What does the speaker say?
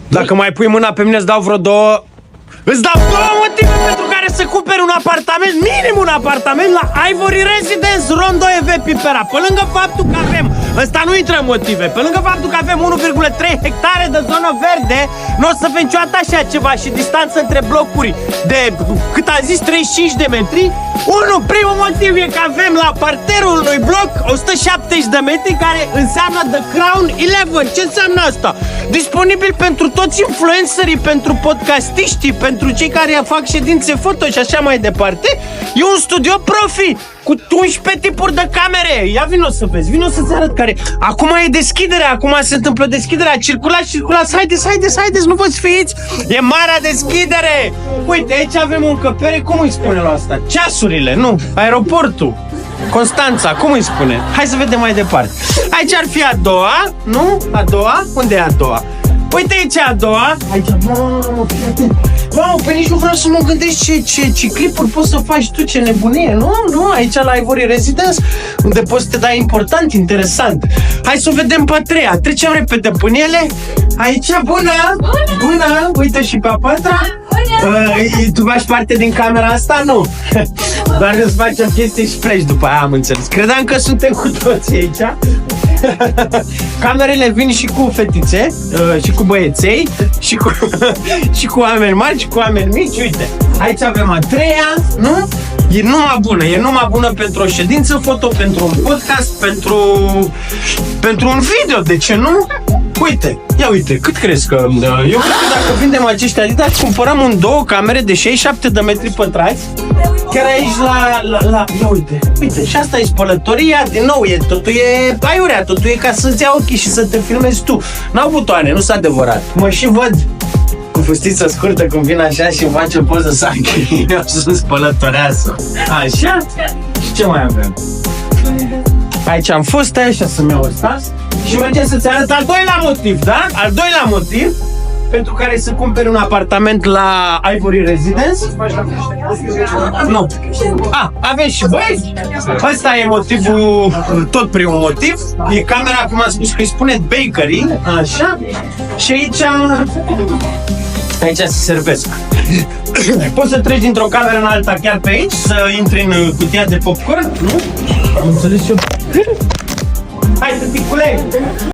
Dacă mai pui mâna pe mine, îți dau vreo două... Îți dau două motive pentru care să cumperi un apartament, minim un apartament, la Ivory Residence, Rondo EV Pipera. Pe lângă faptul că avem, ăsta nu intră în motive, pe lângă faptul că avem 1,3 hectare de zonă verde, nu o să fie niciodată așa ceva și distanță între blocuri de, cât a zis, 35 de metri. Primul motiv e că avem la parterul unui bloc 170 de metri, care înseamnă The Crown 11. Ce înseamnă asta? Disponibil pentru toți influencerii, pentru podcastiștii, pentru cei care fac ședințe foto și așa mai departe. E un studio profi cu 11 tipuri de camere. Ia vino să vezi, vino să-ți arăt care. Acum e deschiderea, acum se întâmplă deschiderea. Circulați, haideți, nu vă sfiiți. E marea deschidere. Uite, aici avem o încăpere, cum îi spune la asta? Ceasurile, nu, aeroportul Constanța, cum îi spune? Hai să vedem mai departe. Aici ar fi a doua, nu? A doua? Unde e a doua? Uite, aici e a doua. Aici, wow, pe nici nu vreau să mă gândesc ce clipuri poți să faci tu, ce nebunie. Nu, aici la Ivory Residence, unde poți să te dai important, interesant. Hai să o vedem pe a treia. Trecem repede până ele. Aici, bună, uite și pe a patra. Tu faci parte din camera asta? Nu. Doar îți facem chestii și pleci după aia, am înțeles. Credeam că suntem cu toți aici. Camerele vin și cu fetițe, și cu băieței, și cu oameni mari, și cu oameni mici. Uite, aici avem a treia, nu? E numai bună pentru o ședință foto, pentru un podcast, pentru un video, de ce nu? Uite, ia uite, cât crezi că... Eu cred că dacă vindem aceștia Adidas, cumpărăm două camere de 67 de metri pătrați, chiar aici la ia uite, și asta e spălătoria, din nou, totul e aiurea, totul e ca să-ți ia ochii și să te filmezi tu. N-au butoane, nu s-a adevărat. Mă și văd cu fustiță scurtă cum vin așa și face o poză să eu sunt spălătoreasă. Așa? Și ce mai avem? Aici am fost, așa să-mi iau ăsta și mergem să-ți arăt al doilea motiv, da? Al doilea motiv pentru care să cumperi un apartament la Ivory Residence. Nu. Avem și băieți. Ăsta e motivul, tot primul motiv. E camera, cum am spus, că îi spune bakery, așa. Și aici se servesc. Poți să treci dintr-o cameră în alta chiar pe aici, să intri în cutia de popcorn, nu? Am înțeles eu. Hai, tăticule!